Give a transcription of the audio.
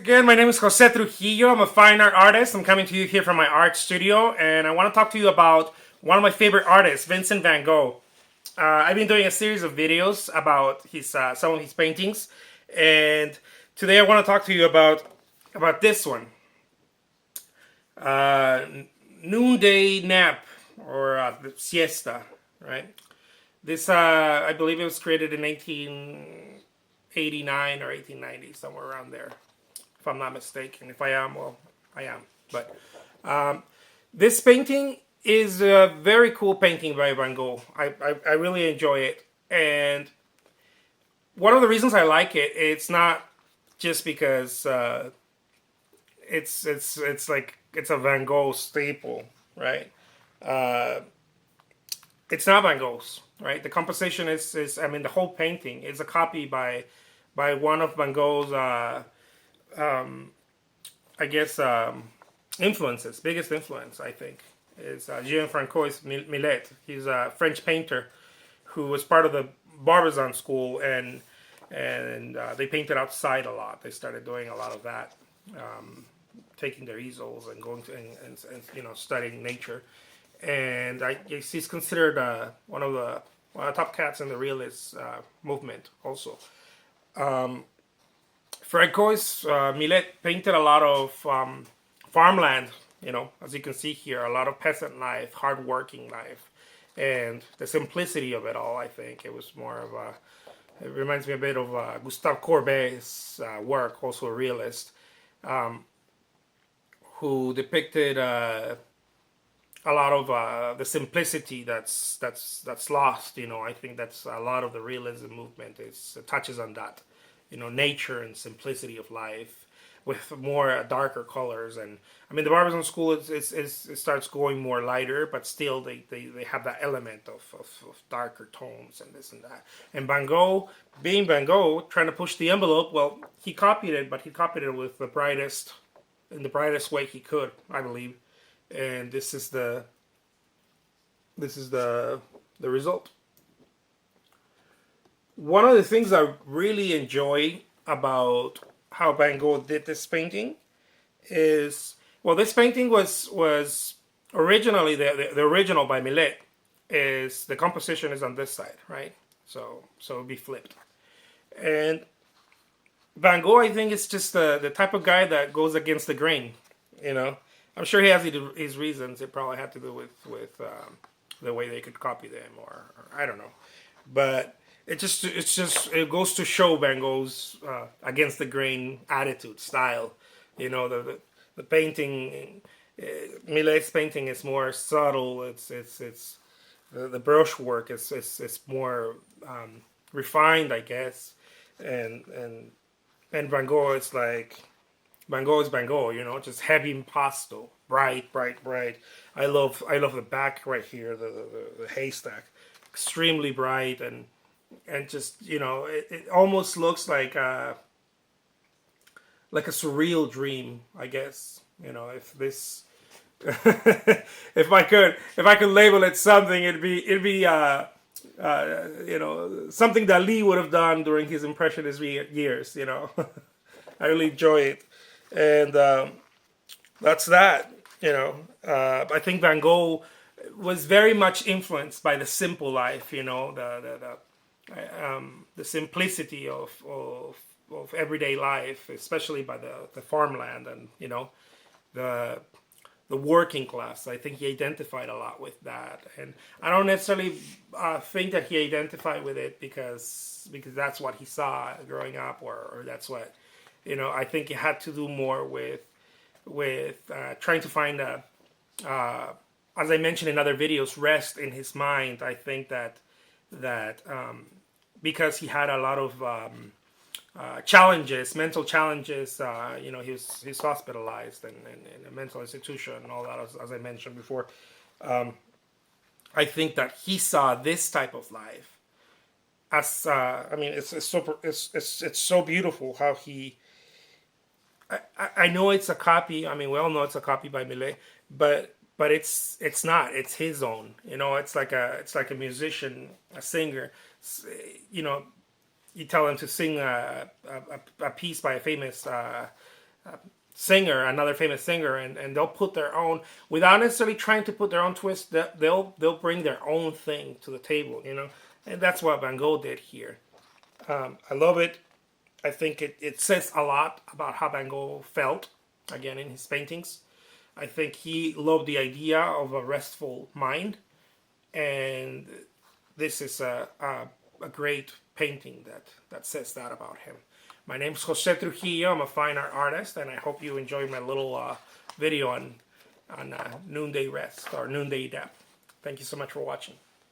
again. My name is Jose Trujillo. I'm a fine art artist. I'm coming to you here from my art studio, and I want to talk to you about one of my favorite artists, Vincent van Gogh. I've been doing a series of videos about his some of his paintings, and today I want to talk to you about this one, uh, Noonday Nap or Siesta, right? This I believe it was created in 1889 or 1890, somewhere around there, if I'm not mistaken. If I am, well, I am. But this painting is a very cool painting by Van Gogh. I really enjoy it. And one of the reasons I like it, it's not just because it's like it's a Van Gogh staple, right? Uh, it's not Van Gogh's, right? The composition is I mean, the whole painting is a copy by one of Van Gogh's I guess influences, biggest influence, I think, is Jean-Francois Millet. He's a French painter who was part of the Barbizon school, and they painted outside a lot. They started doing a lot of that, taking their easels and going to and studying nature. And I guess he's considered one of the top cats in the realist movement also. Francois Millet painted a lot of farmland, as you can see here, a lot of peasant life, hard-working life, and the simplicity of it all. I think it was more of it reminds me a bit of Gustave Courbet's work, also a realist, who depicted a lot of the simplicity that's lost. I think that's a lot of the realism movement touches on that. Nature and simplicity of life with more darker colors. And I mean, the Barbizon school it starts going more lighter, but still they have that element of darker tones and this and that. And Van Gogh, being Van Gogh, trying to push the envelope, well, he copied it, but he copied it with the brightest way he could, I believe. And this is the result. One of the things I really enjoy about how Van Gogh did this painting is, well, this painting was originally the original by Millet. Is the composition is on this side, right? So it'd be flipped. And Van Gogh, I think, is just the type of guy that goes against the grain. I'm sure he has his reasons. It probably had to do with the way they could copy them, or I don't know, but it goes to show Van Gogh's against the grain attitude, style. The painting, Millet's painting is more subtle. It's the brushwork is more refined, I guess, and Van Gogh is like. Van Gogh is Van Gogh, just heavy impasto, bright. I love the back right here, the haystack, extremely bright and just it almost looks like a surreal dream, I guess. If this if I could label it something, it'd be something that Lee would have done during his impressionist years. I really enjoy it. And that's that. I think Van Gogh was very much influenced by the simple life. The simplicity of everyday life, especially by the farmland and the working class. I think he identified a lot with that, and I don't necessarily think that he identified with it because that's what he saw growing up, or that's what. I think it had to do more with trying to find as I mentioned in other videos, rest in his mind. I think that because he had a lot of challenges, mental challenges. He's hospitalized and in a mental institution and all that, as I mentioned before. I think that he saw this type of life as it's so beautiful how he. I know it's a copy. I mean, we all know it's a copy by Millet, but it's not. It's his own. It's like a musician, a singer. You tell him to sing a piece by a famous singer, another famous singer, and they'll put their own, without necessarily trying to put their own twist. They'll bring their own thing to the table, you know, and that's what Van Gogh did here. I love it. I think it says a lot about how Van Gogh felt, again, in his paintings. I think he loved the idea of a restful mind, and this is a great painting that says that about him. My name is Jose Trujillo. I'm a fine art artist, and I hope you enjoyed my little video on noonday rest or noonday depth. Thank you so much for watching.